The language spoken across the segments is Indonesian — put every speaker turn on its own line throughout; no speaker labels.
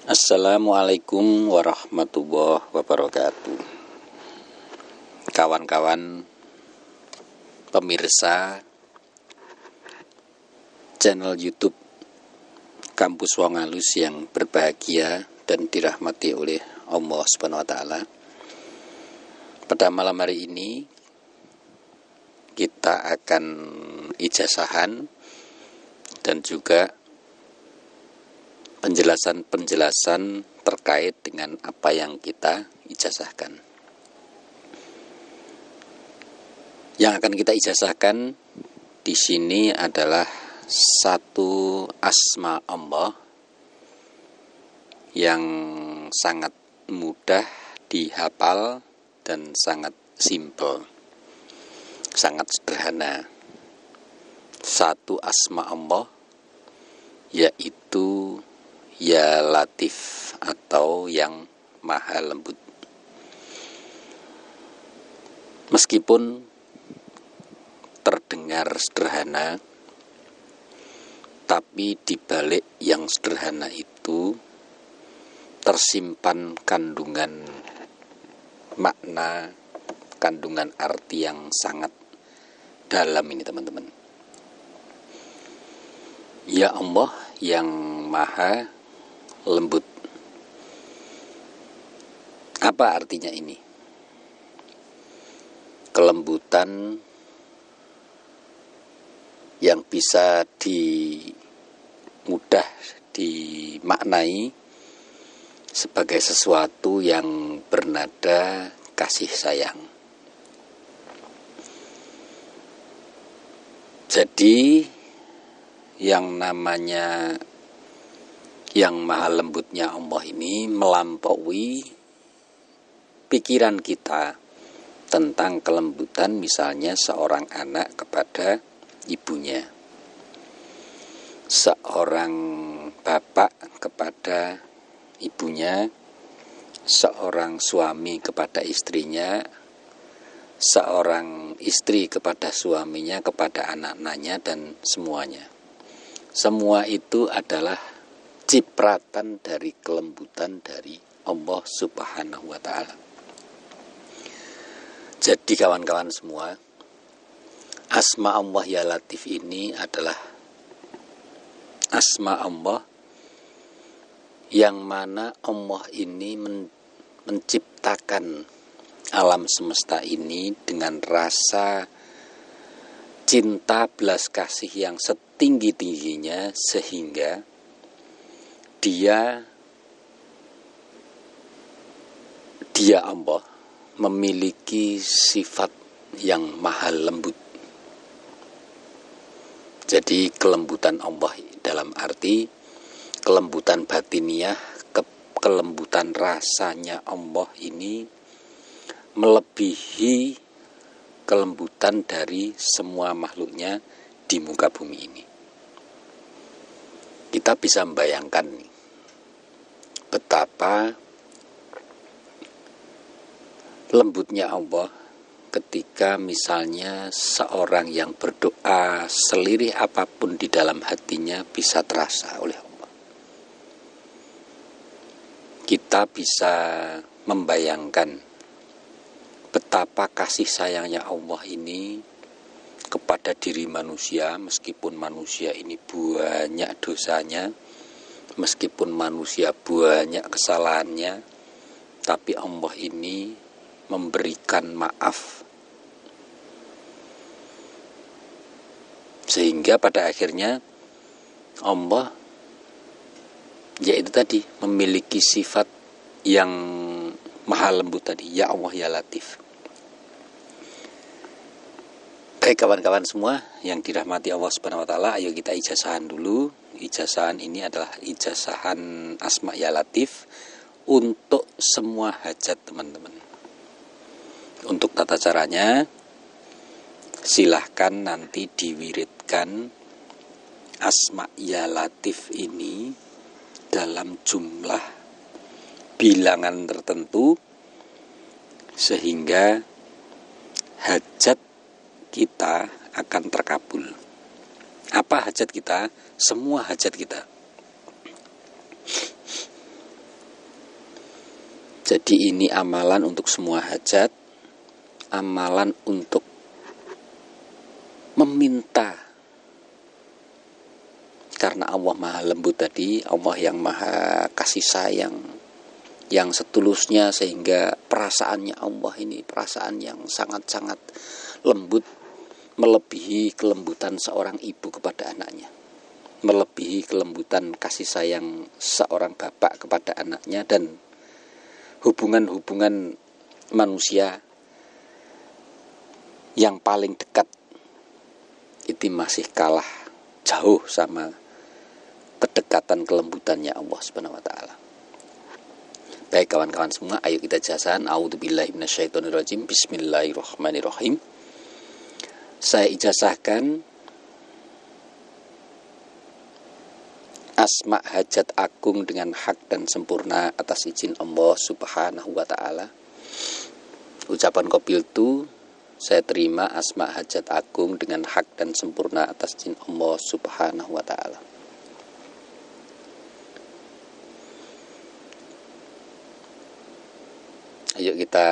Assalamualaikum warahmatullahi wabarakatuh. Kawan-kawan pemirsa channel YouTube Kampus Wong Alus yang berbahagia dan dirahmati oleh Allah Subhanahu wa taala. Pada malam hari ini kita akan ijazahan dan juga penjelasan terkait dengan apa yang kita ijazahkan. Yang akan kita ijazahkan di sini adalah satu asma Allah yang sangat mudah dihafal dan sangat simpel, sangat sederhana. Satu asma Allah yaitu Ya Latif atau yang Maha Lembut. Meskipun terdengar sederhana, tapi di balik yang sederhana itu tersimpan kandungan makna, kandungan arti yang sangat dalam ini teman-teman. Ya Allah yang Maha Lembut. Apa artinya ini? Kelembutan yang bisa mudah dimaknai sebagai sesuatu yang bernada kasih sayang. Jadi yang namanya yang maha lembutnya Allah ini melampaui pikiran kita tentang kelembutan misalnya seorang anak kepada ibunya, seorang bapak kepada ibunya, seorang suami kepada istrinya, seorang istri kepada suaminya, kepada anak-anaknya dan semuanya. Semua itu adalah cipratan dari kelembutan dari Allah Subhanahu wa taala. Jadi kawan-kawan semua, asma Allah Ya Latif ini adalah asma Allah yang mana Allah ini menciptakan alam semesta ini dengan rasa cinta belas kasih yang setinggi-tingginya, sehingga dia Allah memiliki sifat yang maha lembut. Jadi kelembutan Allah dalam arti kelembutan batiniah, kelembutan rasanya Allah ini melebihi kelembutan dari semua makhluknya di muka bumi ini. Kita bisa membayangkan nih, betapa lembutnya Allah ketika misalnya seorang yang berdoa selirih apapun di dalam hatinya bisa terasa oleh Allah. Kita bisa membayangkan betapa kasih sayangnya Allah ini kepada diri manusia, meskipun manusia ini banyak dosanya, meskipun manusia banyak kesalahannya, tapi Allah ini memberikan maaf. Sehingga pada akhirnya Allah yaitu tadi memiliki sifat yang maha lembut tadi, Ya Allah Ya Latif. Baik kawan-kawan semua yang dirahmati Allah Subhanahu wa taala, ayo kita ijazahan dulu. Ijazahan ini adalah ijazahan asma Ya Latif untuk semua hajat teman-teman. Untuk tata caranya, silahkan nanti diwiridkan asma Ya Latif ini dalam jumlah bilangan tertentu sehingga hajat kita akan terkabul. Apa hajat kita? Semua hajat kita. Jadi ini amalan untuk semua hajat, amalan untuk meminta. Karena Allah maha lembut tadi, Allah yang maha kasih sayang, yang setulusnya, sehingga perasaannya Allah ini perasaan yang sangat-sangat lembut, melebihi kelembutan seorang ibu kepada anaknya, melebihi kelembutan kasih sayang seorang bapak kepada anaknya, dan hubungan-hubungan manusia yang paling dekat itu masih kalah jauh sama kedekatan kelembutannya Allah Subhanahu wa taala. Baik kawan-kawan semua, ayo kita ijazahkan. A'udzubillahi minasyaitonirrajim. Bismillahirrahmanirrahim. Saya ijazahkan asma hajat agung dengan hak dan sempurna atas izin Allah Subhanahu wa taala. Ucapan qabiltu, saya terima asma hajat agung dengan hak dan sempurna atas izin Allah Subhanahu wa taala. Ayo kita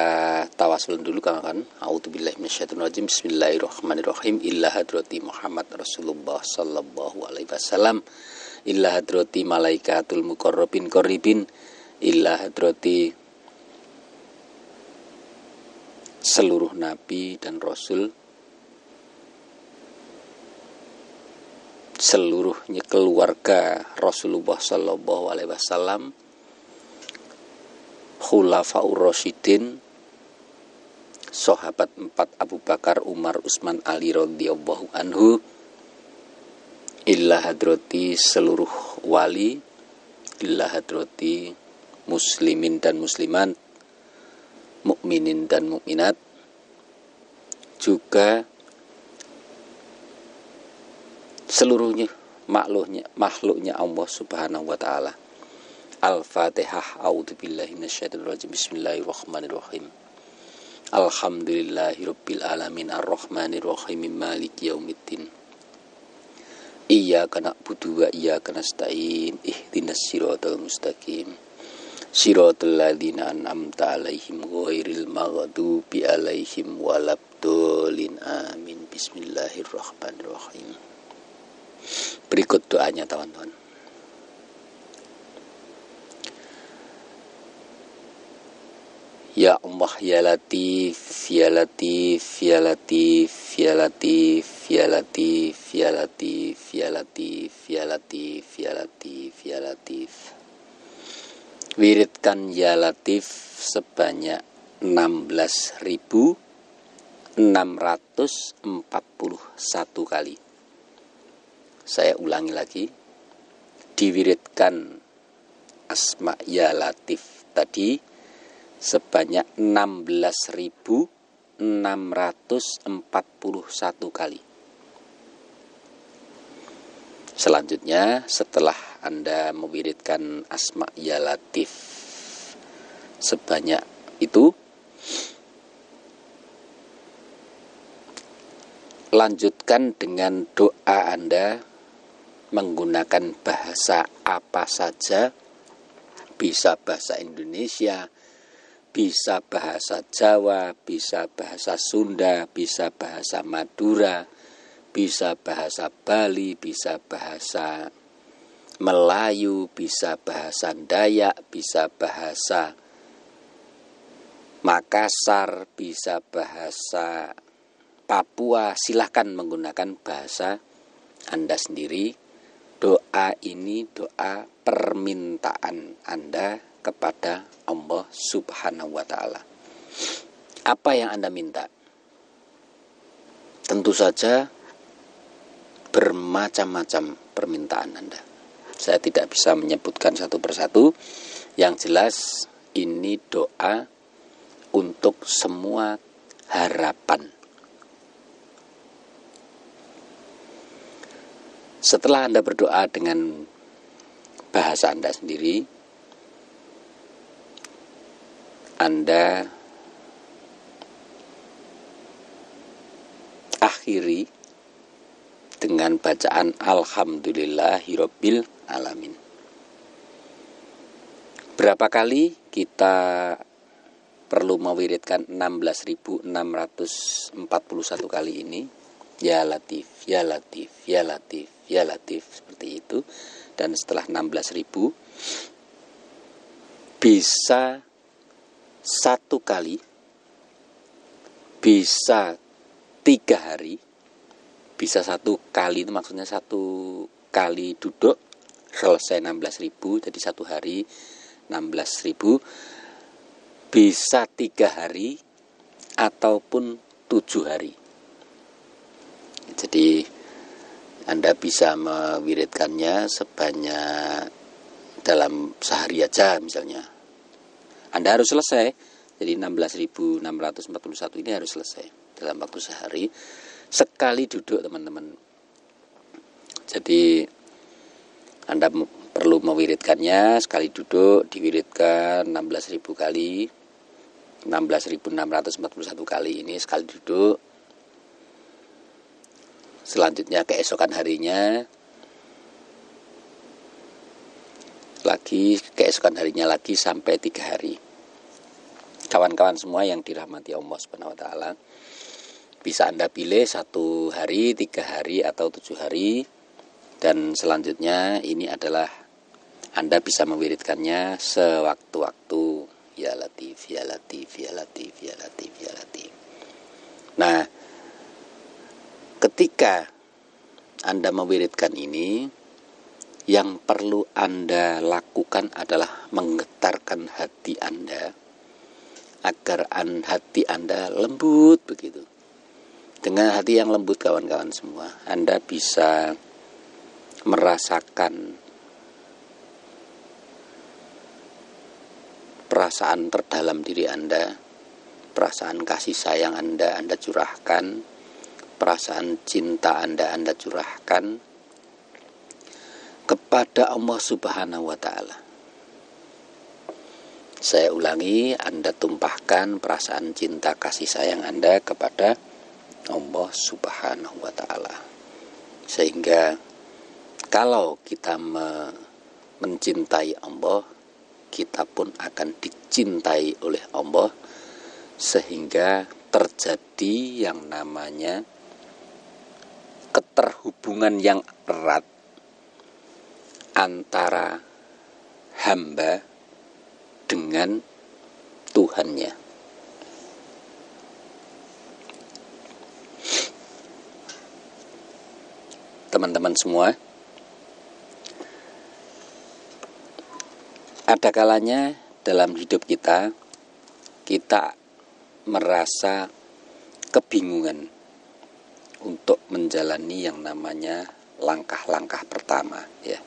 tawasul dulu kawan-kawan. A'udzubillahi minasyaitonirrajim. Bismillahirrahmanirrahim. Illa hadrati Muhammad Rasulullah sallallahu alaihi wasallam. Illa hadrati malaikatul muqarrabin qaribin. Illa hadrati seluruh nabi dan rasul, seluruhnya keluarga Rasulullah sallallahu alaihi wasallam, khulafaur rasyidin, sahabat 4 Abu Bakar, Umar, Utsman, Ali radhiyallahu anhu. Illa hadrati seluruh wali, illa hadrati muslimin dan muslimat, mukminin dan mukminat, juga seluruhnya makhluknya Allah Subhanahu wa taala. Al-Fatihah. A'udzubillahi minasyaitonirrajim. Bismillahirrahmanirrahim. Alhamdulillahirabbil alamin arrahmanirrahim maliki yaumiddin. Iyyaka na'budu wa iyyaka nasta'in. Ihdinas siratal mustaqim. Siratal ladzina an'amta 'alaihim ghairil maghdubi 'alaihim waladdallin. Amin. Bismillahirrahmanirrahim. Berikut doanya teman-teman. Ya Allah, ya Latif, ya Latif, ya Latif, ya Latif, ya Latif, ya Latif, ya Latif, ya Latif, ya Latif, ya Latif. Wiridkan ya Latif sebanyak 16.641 kali. Saya ulangi lagi. Diwiridkan asma ya Latif tadi sebanyak 16.641 kali. Selanjutnya, setelah Anda mewiridkan asma ya Latif sebanyak itu, lanjutkan dengan doa Anda menggunakan bahasa apa saja, bisa bahasa Indonesia, bisa bahasa Jawa, bisa bahasa Sunda, bisa bahasa Madura, bisa bahasa Bali, bisa bahasa Melayu, bisa bahasa Dayak, bisa bahasa Makassar, bisa bahasa Papua. Silahkan menggunakan bahasa Anda sendiri. Doa ini doa permintaan Anda kepada Allah Subhanahu wa taala. Apa yang Anda minta? Tentu saja bermacam-macam permintaan Anda. Saya tidak bisa menyebutkan satu persatu. Yang jelas ini doa untuk semua harapan. Setelah Anda berdoa dengan bahasa Anda sendiri, Anda akhiri dengan bacaan Alhamdulillahirabbil alamin. Berapa kali kita perlu mewiridkan 16.641 kali ini, ya Latif, ya Latif, ya Latif, ya Latif, seperti itu. Dan setelah 16.000 bisa satu kali, bisa 3 hari, bisa satu kali, itu maksudnya satu kali duduk selesai 16.000, jadi satu hari 16.000, bisa 3 hari ataupun 7 hari. Jadi Anda bisa mewiridkannya sebanyak dalam sehari aja misalnya. Anda harus selesai. Jadi 16.641 ini harus selesai dalam waktu sehari. Sekali duduk teman-teman. Jadi Anda perlu mewiridkannya sekali duduk, diwiridkan 16.000 kali. 16.641 kali ini sekali duduk. Selanjutnya keesokan harinya lagi, keesokan harinya lagi sampai 3 hari. Kawan-kawan semua yang dirahmati Allah Subhanahu wa taala, bisa Anda pilih 1 hari, 3 hari atau 7 hari. Dan selanjutnya ini adalah Anda bisa mewiridkannya sewaktu-waktu, ya Latif, ya Latif, ya Latif, ya Latif, ya Latif. Nah, ketika Anda mewiridkan ini, yang perlu Anda lakukan adalah menggetarkan hati Anda agar hati Anda lembut begitu. Dengan hati yang lembut kawan-kawan semua, Anda bisa merasakan perasaan terdalam diri Anda, perasaan kasih sayang Anda curahkan, perasaan cinta Anda curahkan kepada Allah Subhanahu wa taala. Saya ulangi, Anda tumpahkan perasaan cinta kasih sayang Anda kepada Allah Subhanahu wa taala. Sehingga kalau kita mencintai Allah, kita pun akan dicintai oleh Allah, sehingga terjadi yang namanya keterhubungan yang erat antara hamba dengan Tuhannya. Teman-teman semua, ada kalanya dalam hidup kita merasa kebingungan untuk menjalani yang namanya langkah-langkah pertama, ya.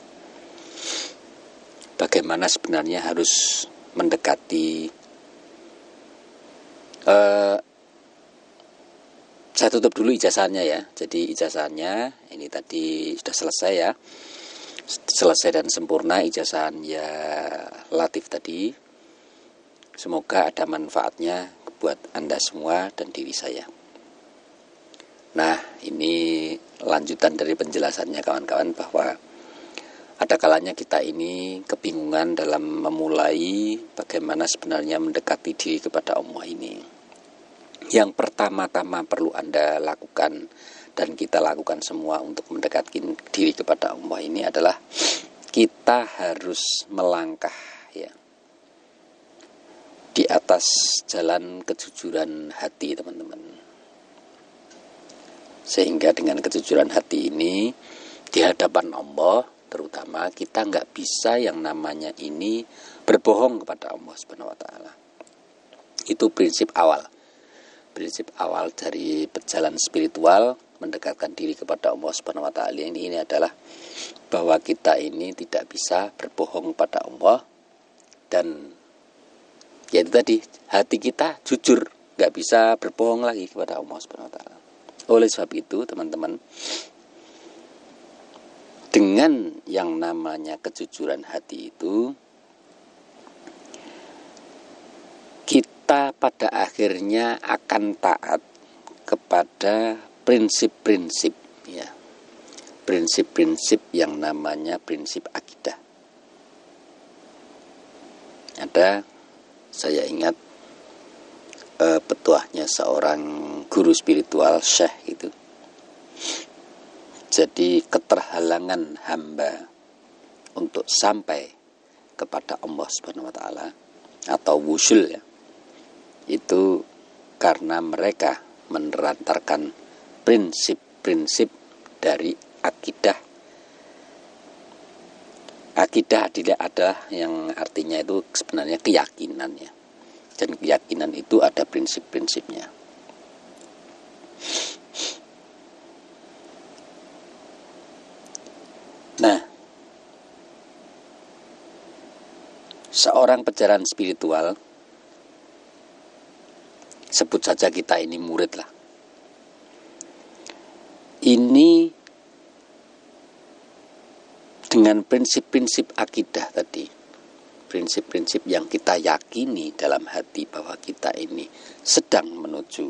Bagaimana sebenarnya harus mendekati, saya tutup dulu ijazahnya ya. Jadi ijazahnya ini tadi sudah selesai ya, selesai dan sempurna ijazahnya Latif tadi. Semoga ada manfaatnya buat Anda semua dan diri saya. Nah, ini lanjutan dari penjelasannya kawan-kawan, bahwa ada kalanya kita ini kebingungan dalam memulai bagaimana sebenarnya mendekati diri kepada Allah ini. Yang pertama-tama perlu Anda lakukan dan kita lakukan semua untuk mendekati diri kepada Allah ini adalah kita harus melangkah ya di atas jalan kejujuran hati, teman-teman. Sehingga dengan kejujuran hati ini di hadapan Allah, terutama kita nggak bisa yang namanya ini berbohong kepada Allah Subhanahu wa taala. Itu prinsip awal. Prinsip awal dari berjalan spiritual, mendekatkan diri kepada Allah Subhanahu wa taala ini adalah bahwa kita ini tidak bisa berbohong kepada Allah, dan yaitu tadi hati kita jujur, nggak bisa berbohong lagi kepada Allah Subhanahu wa taala. Oleh sebab itu, teman-teman, dengan yang namanya kejujuran hati itu, kita pada akhirnya akan taat kepada prinsip-prinsip ya. Prinsip-prinsip yang namanya prinsip akidah. Ada, saya ingat petuahnya seorang guru spiritual, syekh itu. Jadi keterhalangan hamba untuk sampai kepada Allah Subhanahu wa taala atau wusul ya, itu karena mereka menelantarkan prinsip-prinsip dari akidah. Akidah adalah yang artinya itu sebenarnya keyakinan ya. Dan keyakinan itu ada prinsip-prinsipnya. Nah, seorang pejalan spiritual, sebut saja kita ini murid lah, ini dengan prinsip-prinsip akidah tadi, prinsip-prinsip yang kita yakini dalam hati bahwa kita ini sedang menuju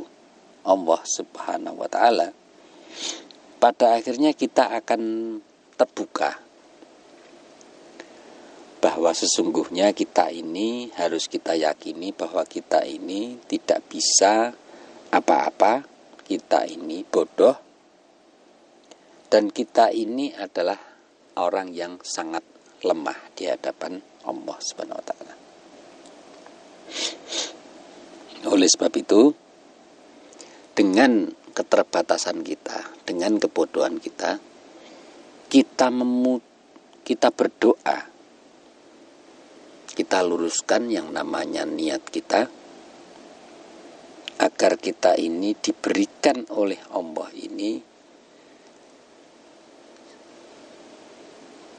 Allah Subhanahu wa taala, pada akhirnya kita akan terbuka bahwa sesungguhnya kita ini harus kita yakini bahwa kita ini tidak bisa apa-apa, kita ini bodoh, dan kita ini adalah orang yang sangat lemah di hadapan Allah Subhanahu wa taala. Oleh sebab itu, dengan keterbatasan kita, dengan kebodohan kita, kita berdoa, kita luruskan yang namanya niat kita, agar kita ini diberikan oleh Allah ini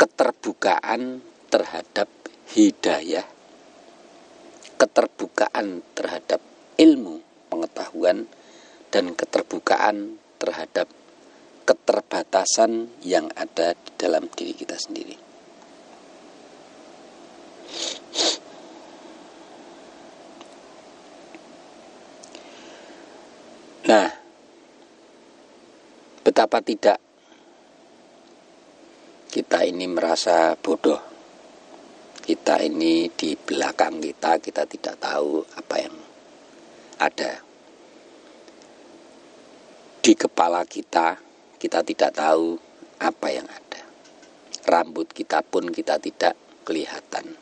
keterbukaan terhadap hidayah, keterbukaan terhadap ilmu pengetahuan, dan keterbukaan terhadap keterbatasan yang ada di dalam diri kita sendiri. Nah, betapa tidak kita ini merasa bodoh, kita ini di belakang kita tidak tahu apa yang ada di kepala kita tidak tahu apa yang ada. Rambut kita pun kita tidak kelihatan.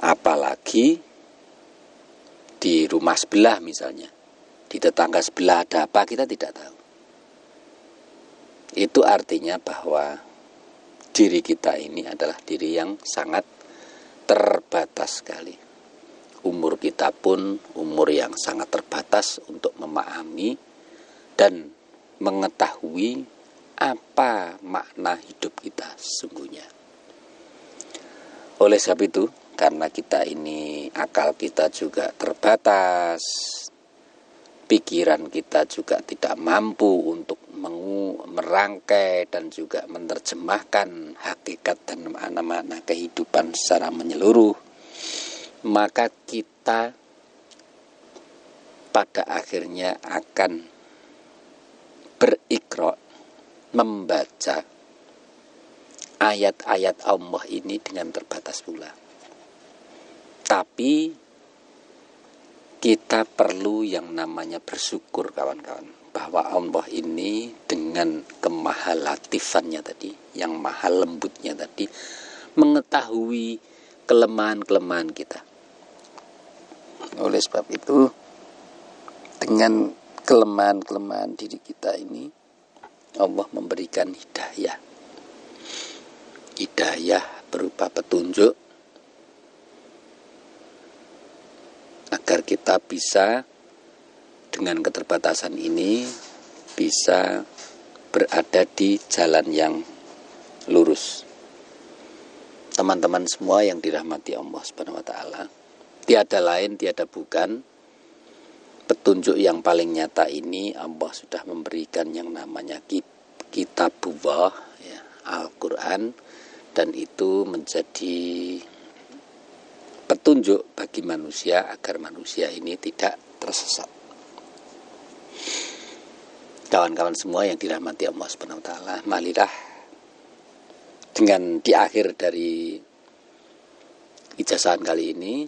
Apalagi di rumah sebelah misalnya, di tetangga sebelah ada apa kita tidak tahu. Itu artinya bahwa diri kita ini adalah diri yang sangat terbatas sekali. Umur kita pun umur yang sangat terbatas untuk memahami dan mengetahui apa makna hidup kita sesungguhnya. Oleh sebab itu, karena kita ini akal kita juga terbatas, pikiran kita juga tidak mampu untuk merangkai dan juga menerjemahkan hakikat dan makna-makna kehidupan secara menyeluruh, maka kita pada akhirnya akan berikrar membaca ayat-ayat Allah ini dengan terbatas pula. Tapi kita perlu yang namanya bersyukur, kawan-kawan, bahwa Allah ini dengan kemahalatifan-Nya tadi, yang maha lembutnya tadi, mengetahui kelemahan-kelemahan kita. Oleh sebab itu, dengan kelemahan-kelemahan diri kita ini, Allah memberikan hidayah. Hidayah berupa petunjuk, agar kita bisa dengan keterbatasan ini bisa berada di jalan yang lurus. Teman-teman semua yang dirahmati Allah Subhanahu wa taala, tiada lain, tiada bukan, petunjuk yang paling nyata ini Allah sudah memberikan yang namanya kitabullah ya, Al-Qur'an, dan itu menjadi petunjuk bagi manusia agar manusia ini tidak tersesat. Kawan-kawan semua yang dirahmati Allah Subhanahu wa taala, marilah dengan di akhir dari ijazahan kali ini